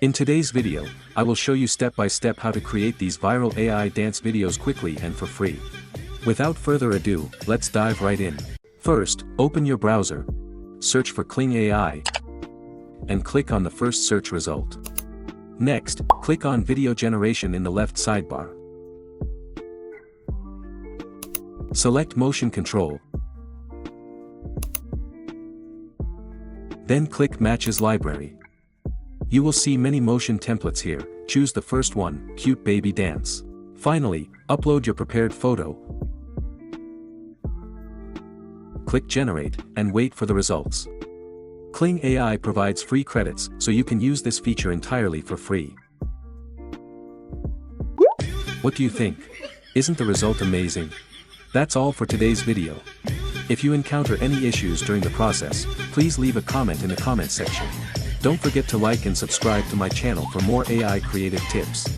In today's video, I will show you step by step how to create these viral AI dance videos quickly and for free. Without further ado, let's dive right in. First, open your browser, search for KlingAI, and click on the first search result. Next, click on Video Generation in the left sidebar. Select Motion Control. Then click Matches Library. You will see many motion templates here. Choose the first one, Cute Baby Dance. Finally, upload your prepared photo. Click Generate, and wait for the results. KlingAI provides free credits, so you can use this feature entirely for free. What do you think? Isn't the result amazing? That's all for today's video. If you encounter any issues during the process, please leave a comment in the comment section. Don't forget to like and subscribe to my channel for more AI creative tips.